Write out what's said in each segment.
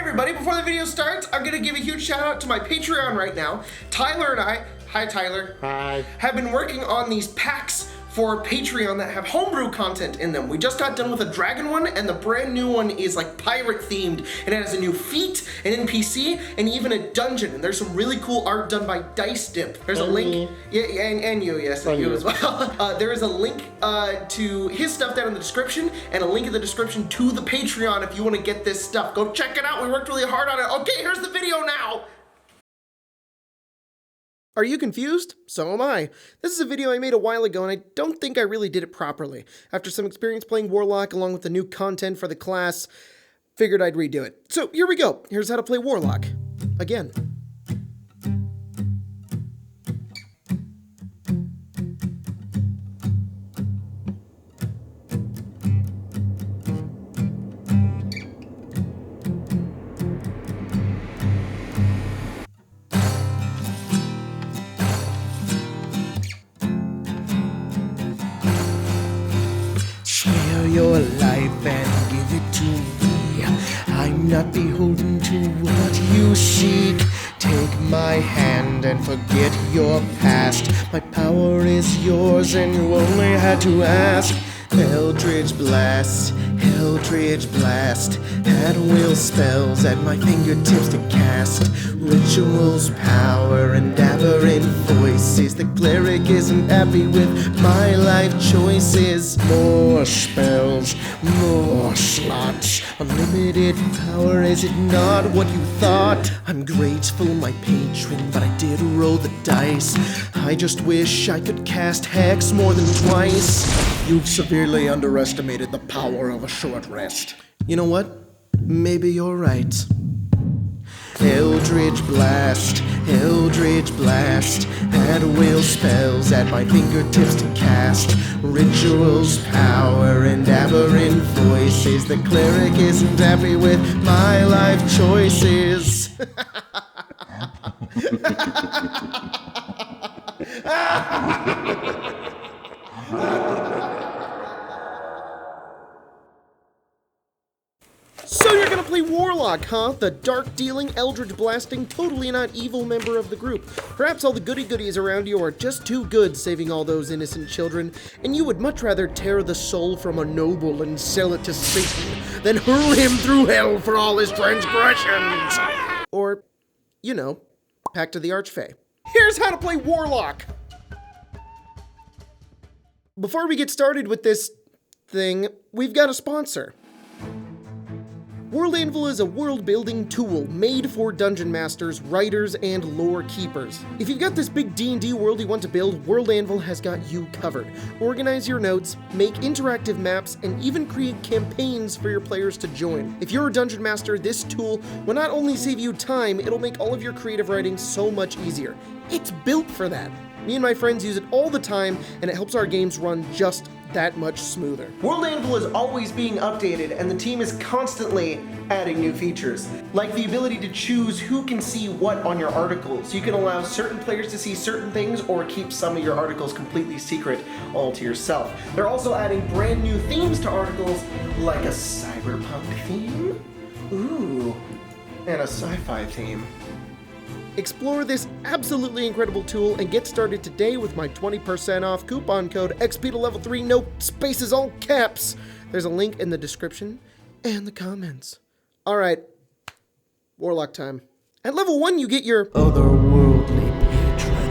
everybody, before the video starts, I'm gonna give a huge shout out to my Patreon right now. Tyler and I, hi Tyler, hi, have been working on these packs for Patreon that have homebrew content in them. We just got done with a dragon one, and the brand new one is like pirate themed, and it has a new feat, an NPC, and even a dungeon. And there's some really cool art done by Dice Dip. There's a link, yeah, and you, yes, and you as well. There is a link to his stuff down in the description, and a link in the description to the Patreon if you want to get this stuff. Go check it out. We worked really hard on it. Okay, here's the video now. Are you confused? So am I. This is a video I made a while ago and I don't think I really did it properly. After some experience playing Warlock along with the new content for the class, figured I'd redo it. So here we go. Here's how to play Warlock. Again. Share your life and give it to me. I'm not beholden to what you seek. Take my hand and forget your past. My power is yours and you only had to ask. Eldritch Blast, Eldritch Blast. At will spells at my fingertips to cast. Rituals, power, and aberrant voices. The cleric isn't happy with my life choices. More spells, more slots. Unlimited power, is it not what you thought? I'm grateful, my patron, but I did roll the dice. I just wish I could cast Hex more than twice. You've severely underestimated the power of a short rest. You know what? Maybe you're right. Eldritch Blast, Eldritch Blast. At will spells at my fingertips to cast. Rituals, power, and aberrant voices. The cleric isn't happy with my life choices. So you're gonna play Warlock, huh? The dark-dealing, eldritch-blasting, totally not evil member of the group. Perhaps all the goody-goodies around you are just too good saving all those innocent children, and you would much rather tear the soul from a noble and sell it to Satan than hurl him through hell for all his transgressions. Or, you know, Pact of the Archfey. Here's how to play Warlock! Before we get started with this thing, we've got a sponsor. World Anvil is a world-building tool made for dungeon masters, writers, and lore keepers. If you've got this big D&D world you want to build, World Anvil has got you covered. Organize your notes, make interactive maps, and even create campaigns for your players to join. If you're a dungeon master, this tool will not only save you time, it'll make all of your creative writing so much easier. It's built for that. Me and my friends use it all the time, and it helps our games run just that much smoother. World Anvil is always being updated, and the team is constantly adding new features, like the ability to choose who can see what on your article, so you can allow certain players to see certain things or keep some of your articles completely secret all to yourself. They're also adding brand new themes to articles, like a cyberpunk theme, ooh, and a sci-fi theme. Explore this absolutely incredible tool and get started today with my 20% off coupon code XP to level 3, no spaces, all caps. There's a link in the description and the comments. All right, Warlock time. At level 1, you get your otherworldly patron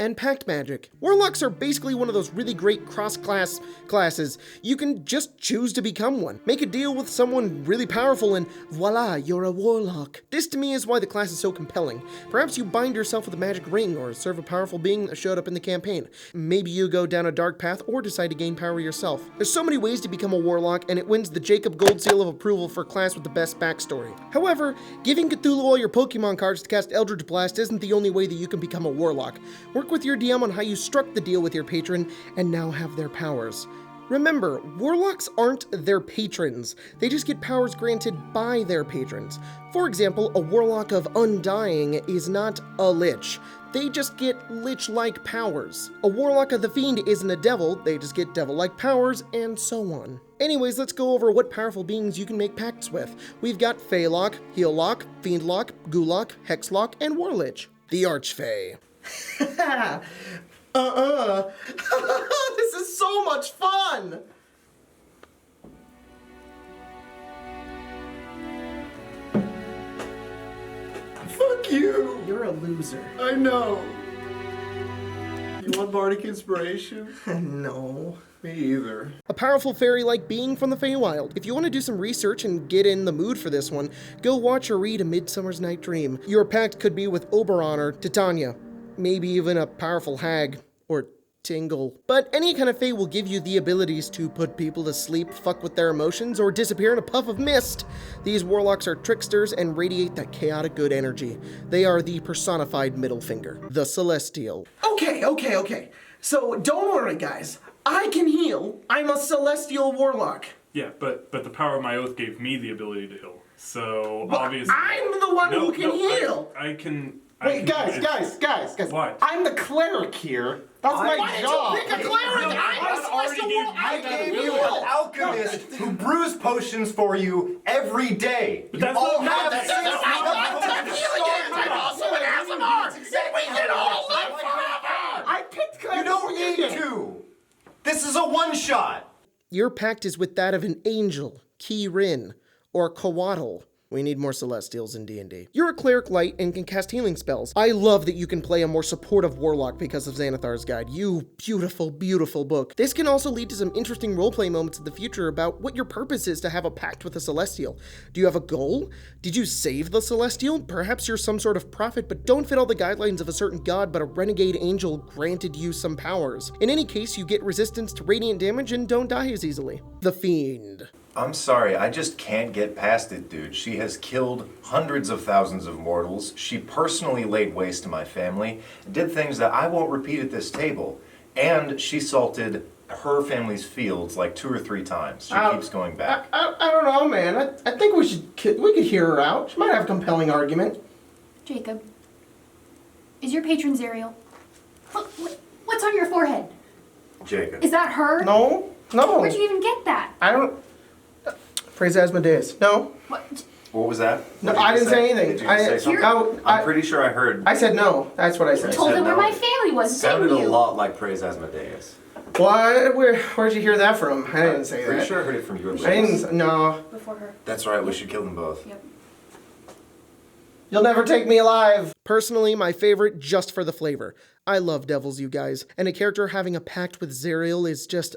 and Pact Magic. Warlocks are basically one of those really great cross-class classes. You can just choose to become one. Make a deal with someone really powerful and voila, you're a warlock. This to me is why the class is so compelling. Perhaps you bind yourself with a magic ring or serve a powerful being that showed up in the campaign. Maybe you go down a dark path or decide to gain power yourself. There's so many ways to become a warlock, and it wins the Jacob Gold Seal of Approval for class with the best backstory. However, giving Cthulhu all your Pokemon cards to cast Eldritch Blast isn't the only way that you can become a warlock. Work with your DM on how you struck the deal with your patron and now have their powers. Remember, warlocks aren't their patrons. They just get powers granted by their patrons. For example, a Warlock of Undying is not a lich. They just get lich-like powers. A Warlock of the Fiend isn't a devil, they just get devil-like powers, and so on. Anyways, let's go over what powerful beings you can make pacts with. We've got Feylock, Heellock, Fiendlock, Gullock, Hexlock, and Warlich. The Archfey. This is so much fun! Fuck you! You're a loser. I know. You want bardic inspiration? No. Me either. A powerful fairy-like being from the Feywild. If you want to do some research and get in the mood for this one, go watch or read A Midsummer's Night Dream. Your pact could be with Oberon or Titania. Maybe even a powerful hag. Or Tingle. But any kind of Fey will give you the abilities to put people to sleep, fuck with their emotions, or disappear in a puff of mist. These warlocks are tricksters and radiate that chaotic good energy. They are the personified middle finger. The Celestial. Okay. So don't worry, guys. I can heal. I'm a celestial warlock. Yeah, but the power of my oath gave me the ability to heal. So obviously, I'm the one who can heal. I can. Wait, guys. What? I'm the cleric here. That's my job. Pick a cleric. I gave you an alchemist who brews potions for you every day. But that's all not- have that's- the that's- same I'm also an ASMR. We can all live forever. I picked cleric. You don't need to. This is a one-shot. Your pact is with that of an angel, Ki-Rin, or Coatl. We need more Celestials in D&D. You're a Cleric Light and can cast healing spells. I love that you can play a more supportive Warlock because of Xanathar's Guide. You beautiful, beautiful book. This can also lead to some interesting roleplay moments in the future about what your purpose is to have a pact with a Celestial. Do you have a goal? Did you save the Celestial? Perhaps you're some sort of prophet, but don't fit all the guidelines of a certain god, but a renegade angel granted you some powers. In any case, you get resistance to radiant damage and don't die as easily. The Fiend. I'm sorry, I just can't get past it, dude. She has killed hundreds of thousands of mortals. She personally laid waste to my family, did things that I won't repeat at this table. And she salted her family's fields like 2 or 3 times. She keeps going back. I don't know, man. I think we could hear her out. She might have a compelling argument. Jacob, is your patron Zariel? What's on your forehead? Jacob. Is that her? No. Where'd you even get that? I don't. Praise Asmodeus. No. What? What was that? No, What did I you didn't say anything. Did you say something? No, I'm pretty sure I heard. I said no. That's what I said. Told said him where no. my family was, Sounded didn't a you? lot like Praise Asmodeus. What? Where'd you hear that from? I didn't say Pretty that. sure I heard it from your lips. I didn't. No. Before her. That's right, we should kill them both. Yep. You'll never take me alive. Personally, my favorite just for the flavor. I love devils, you guys, and a character having a pact with Zariel is just,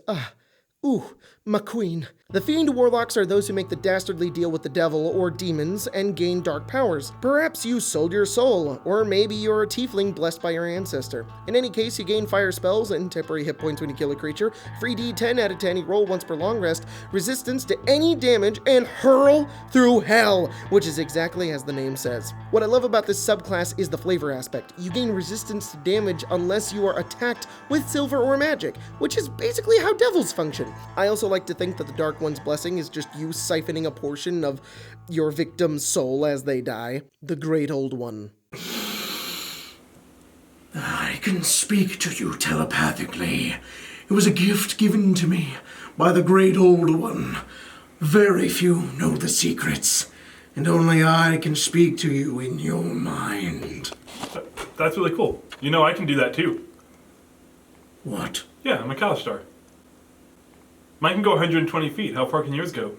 ooh, my queen. The Fiend Warlocks are those who make the dastardly deal with the devil or demons and gain dark powers. Perhaps you sold your soul, or maybe you're a tiefling blessed by your ancestor. In any case, you gain fire spells and temporary hit points when you kill a creature, free D10 added to any roll once per long rest, resistance to any damage, and hurl through hell, which is exactly as the name says. What I love about this subclass is the flavor aspect. You gain resistance to damage unless you are attacked with silver or magic, which is basically how devils function. I also like to think that the Dark One's blessing is just you siphoning a portion of your victim's soul as they die. The Great Old One. I can speak to you telepathically. It was a gift given to me by the Great Old One. Very few know the secrets, and only I can speak to you in your mind. That's really cool. You know, I can do that too. What? Yeah, I'm a Kalistar. Mine can go 120 feet. How far can yours go?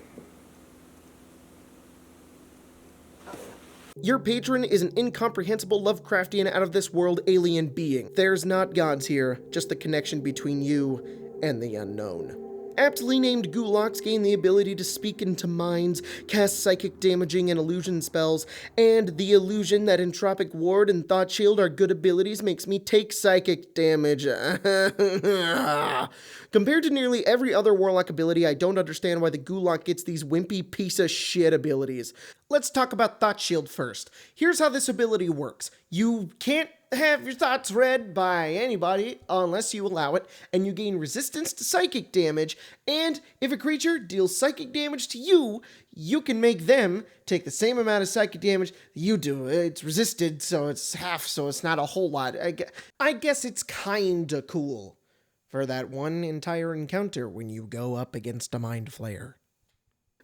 Your patron is an incomprehensible Lovecraftian out-of-this-world alien being. There's not gods here, just the connection between you and the unknown. Aptly named Gulocks gain the ability to speak into minds, cast psychic damaging and illusion spells, and the illusion that Entropic Ward and Thought Shield are good abilities makes me take psychic damage. Compared to nearly every other Warlock ability, I don't understand why the Gulak gets these wimpy piece of shit abilities. Let's talk about Thought Shield first. Here's how this ability works. You can't have your thoughts read by anybody unless you allow it, and you gain resistance to psychic damage, and if a creature deals psychic damage to you, you can make them take the same amount of psychic damage you do. It's resisted, so it's half, so it's not a whole lot. I guess it's kinda cool for that one entire encounter when you go up against a Mind Flayer.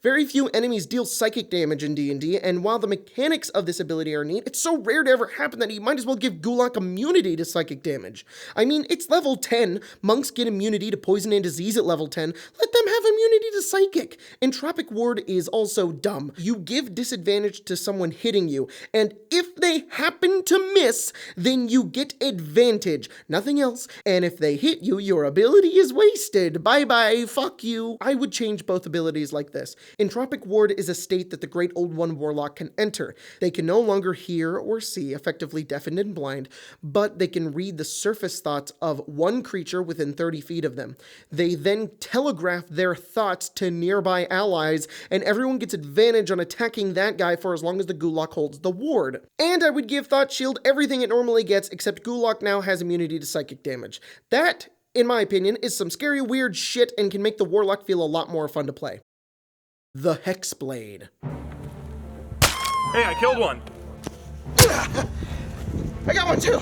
Very few enemies deal psychic damage in D&D, and while the mechanics of this ability are neat, it's so rare to ever happen that you might as well give Gulak immunity to psychic damage. I mean, it's level 10. Monks get immunity to poison and disease at level 10. Let them have immunity to psychic. Entropic Ward is also dumb. You give disadvantage to someone hitting you, and if they happen to miss, then you get advantage. Nothing else. And if they hit you, your ability is wasted. Bye-bye, fuck you. I would change both abilities like this. Entropic Ward is a state that the Great Old One Warlock can enter. They can no longer hear or see, effectively deafened and blind, but they can read the surface thoughts of one creature within 30 feet of them. They then telegraph their thoughts to nearby allies, and everyone gets advantage on attacking that guy for as long as the Gulak holds the ward. And I would give Thought Shield everything it normally gets, except Gulak now has immunity to psychic damage. That, in my opinion, is some scary, weird shit and can make the Warlock feel a lot more fun to play. The Hexblade. Hey, I killed one. I got one too.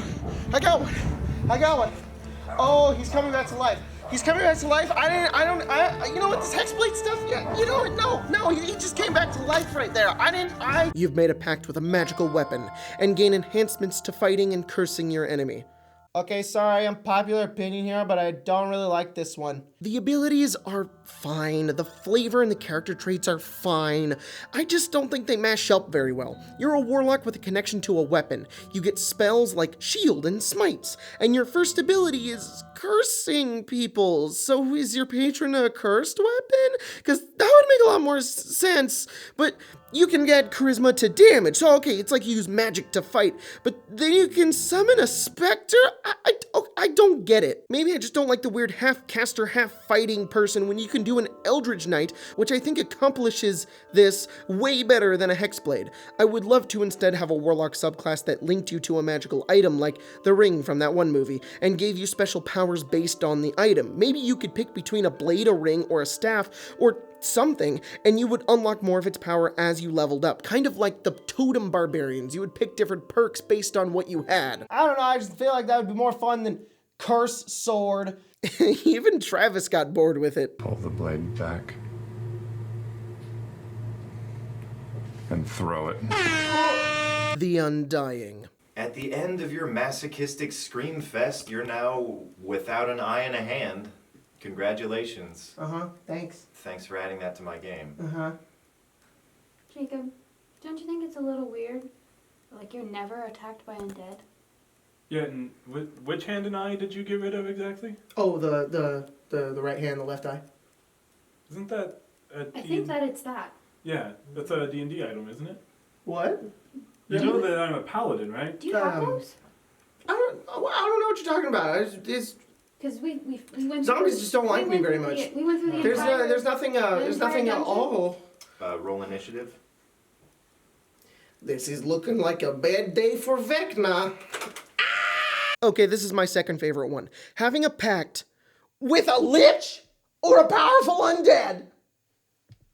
I got one. Oh, he's coming back to life. You know what, this Hexblade stuff, yeah, you know what, no, he just came back to life right there. You've made a pact with a magical weapon and gain enhancements to fighting and cursing your enemy. Okay, sorry, unpopular opinion here, but I don't really like this one. The abilities are fine, the flavor and the character traits are fine. I just don't think they mash up very well. You're a warlock with a connection to a weapon. You get spells like shield and smites, and your first ability is cursing people. So is your patron a cursed weapon? Because that would make a lot more sense, but you can get charisma to damage. So okay, it's like you use magic to fight, but then you can summon a specter? I don't get it. Maybe I just don't like the weird half-caster, half-fighting person when you can do an Eldritch Knight, which I think accomplishes this way better than a Hexblade. I would love to instead have a Warlock subclass that linked you to a magical item like the ring from that one movie, and gave you special powers based on the item. Maybe you could pick between a blade, a ring, or a staff, or something, and you would unlock more of its power as you leveled up. Kind of like the Totem Barbarians. You would pick different perks based on what you had. I don't know, I just feel like that would be more fun than Curse Sword. Even Travis got bored with it. Pull the blade back. And throw it. The Undying. At the end of your masochistic scream fest, you're now without an eye and a hand. Congratulations. Thanks. Thanks for adding that to my game. Jacob, don't you think it's a little weird? Like you're never attacked by undead? Yeah, and which hand and eye did you get rid of exactly? Oh, the right hand, the left eye. Isn't that a I think that it's that. Yeah, that's a D&D item, isn't it? What? You know that I'm a paladin, right? Do you have those? I don't know what you're talking about. It's Because we went zombies through, just don't like me very much. We went through the There's entire... there's nothing at all. Roll initiative. This is looking like a bad day for Vecna. Okay, this is my second favorite one. Having a pact with a lich or a powerful undead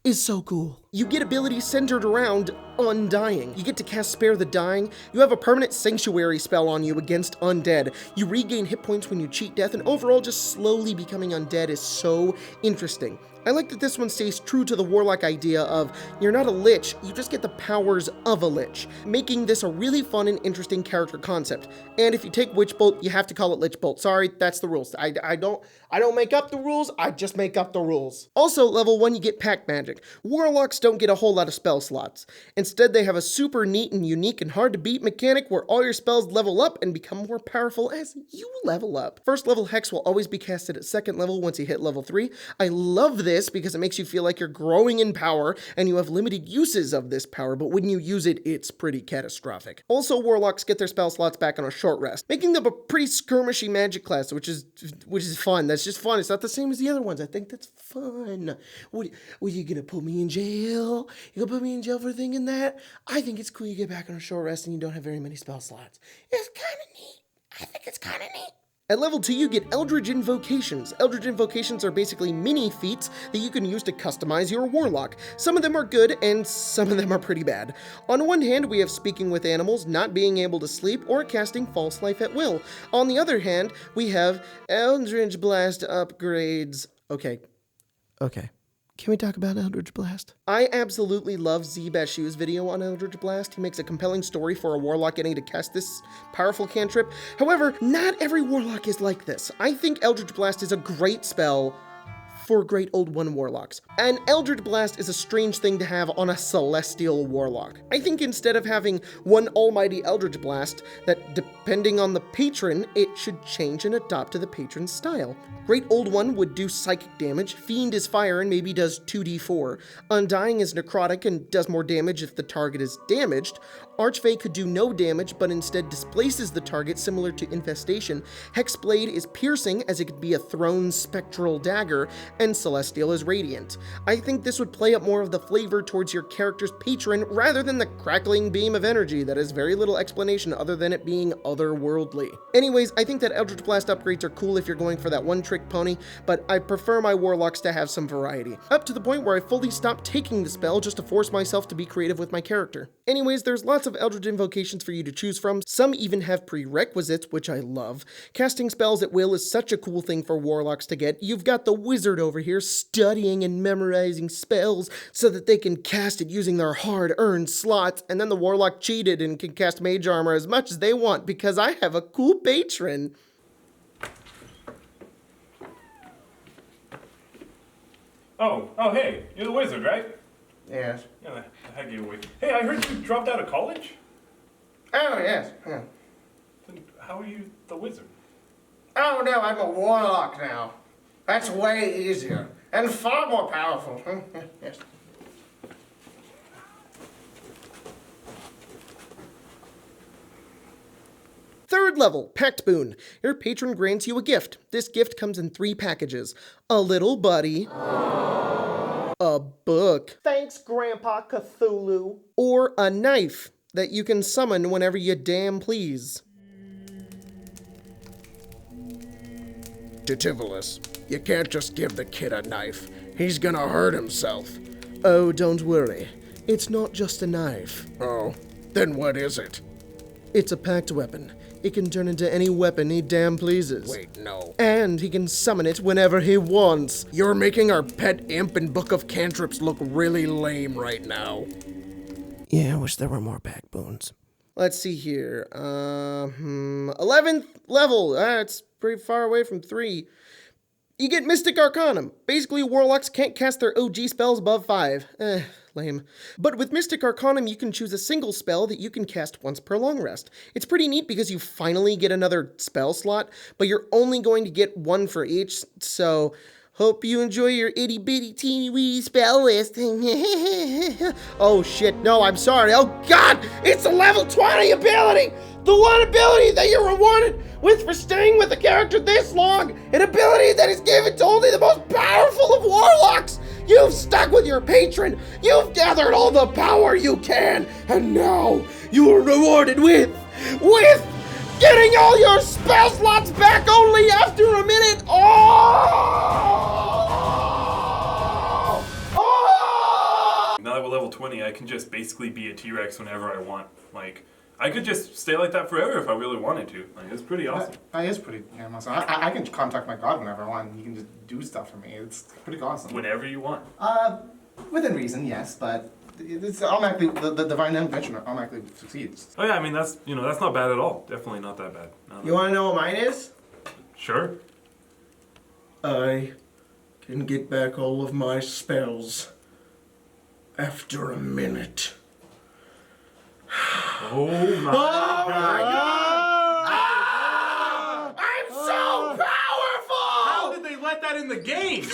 is so cool. You get abilities centered around undying. You get to cast Spare the Dying. You have a permanent sanctuary spell on you against undead. You regain hit points when you cheat death, and overall just slowly becoming undead is so interesting. I like that this one stays true to the Warlock idea of you're not a lich, you just get the powers of a lich, making this a really fun and interesting character concept. And if you take Witch Bolt, you have to call it Lich Bolt. Sorry, that's the rules. I don't make up the rules, I just make up the rules. Also, level 1, you get Pact Magic. Warlocks don't get a whole lot of spell slots. Instead, they have a super neat and unique and hard to beat mechanic where all your spells level up and become more powerful as you level up. First level Hex will always be casted at second level once you hit level 3. I love this because it makes you feel like you're growing in power and you have limited uses of this power, but when you use it, it's pretty catastrophic. Also, Warlocks get their spell slots back on a short rest, making them a pretty skirmishy magic class, which is fun. That's just fun. It's not the same as the other ones. I think that's fun. What you gonna put me in jail? You gonna put me in jail for thinking that? I think it's cool you get back on a short rest and you don't have very many spell slots. It's kind of neat. I think it's kind of neat. At level 2, you get Eldritch Invocations. Eldritch Invocations are basically mini feats that you can use to customize your Warlock. Some of them are good, and some of them are pretty bad. On one hand, we have speaking with animals, not being able to sleep, or casting false life at will. On the other hand, we have Eldritch Blast upgrades. Okay. Can we talk about Eldritch Blast? I absolutely love Zbashu's video on Eldritch Blast. He makes a compelling story for a Warlock getting to cast this powerful cantrip. However, not every Warlock is like this. I think Eldritch Blast is a great spell for Great Old One Warlocks. And Eldritch Blast is a strange thing to have on a Celestial Warlock. I think instead of having one almighty Eldritch Blast, that depending on the patron, it should change and adopt to the patron's style. Great Old One would do psychic damage, Fiend is fire and maybe does 2d4, Undying is necrotic and does more damage if the target is damaged, Archfey could do no damage but instead displaces the target similar to Infestation, Hexblade is piercing as it could be a thrown spectral dagger, and Celestial is radiant. I think this would play up more of the flavor towards your character's patron rather than the crackling beam of energy that has very little explanation other than it being otherworldly. Anyways, I think that Eldritch Blast upgrades are cool if you're going for that one-trick pony, but I prefer my Warlocks to have some variety. Up to the point where I fully stopped taking the spell just to force myself to be creative with my character. Anyways, there's lots of Eldritch Invocations for you to choose from. Some even have prerequisites, which I love. Casting spells at will is such a cool thing for Warlocks to get. You've got the wizard over here studying and memorizing spells so that they can cast it using their hard-earned slots, and then the Warlock cheated and can cast Mage Armor as much as they want because I have a cool patron. Oh, hey, you're the wizard, right? Yes. Yeah, the heck you wait. Hey, I heard you dropped out of college? Oh, yes. Yeah. Then how are you the wizard? Oh, no, I'm a Warlock now. That's way easier and far more powerful. Yes. Third level, Pact Boon. Your patron grants you a gift. This gift comes in 3 packages. A little buddy. A book. Thanks, Grandpa Cthulhu. Or a knife that you can summon whenever you damn please. Titivolus, you can't just give the kid a knife. He's gonna hurt himself. Oh, don't worry. It's not just a knife. Oh, then what is it? It's a pact weapon. It can turn into any weapon he damn pleases. Wait, no. And he can summon it whenever he wants. You're making our pet imp and book of cantrips look really lame right now. Yeah, I wish there were more pact boons. Let's see here. 11th level. That's pretty far away from 3. You get Mystic Arcanum. Basically, Warlocks can't cast their OG spells above 5. Lame. But with Mystic Arcanum, you can choose a single spell that you can cast once per long rest. It's pretty neat because you finally get another spell slot, but you're only going to get 1 for each, so hope you enjoy your itty-bitty teeny-weeny spell list. Oh shit, no, I'm sorry. Oh god, it's a level 20 ability! The one ability that you're rewarded with for staying with a character this long, an ability that is given to only the most powerful of Warlocks! You've stuck with your patron, you've gathered all the power you can, and now you are rewarded with getting all your spell slots back only after a minute! Now that we're level 20, I can just basically be a T-Rex whenever I want. Like, I could just stay like that forever if I really wanted to. Like, it's pretty awesome. That is pretty damn awesome. I can contact my god whenever I want, and he can just do stuff for me. It's pretty awesome. Whenever you want. Within reason, yes, but it's automatically, the divine intervention automatically succeeds. Oh yeah, I mean, that's not bad at all. Definitely not that bad. You want to know what mine is? Sure. I can get back all of my spells after a minute. Oh my I'm so powerful! How did they let that in the game?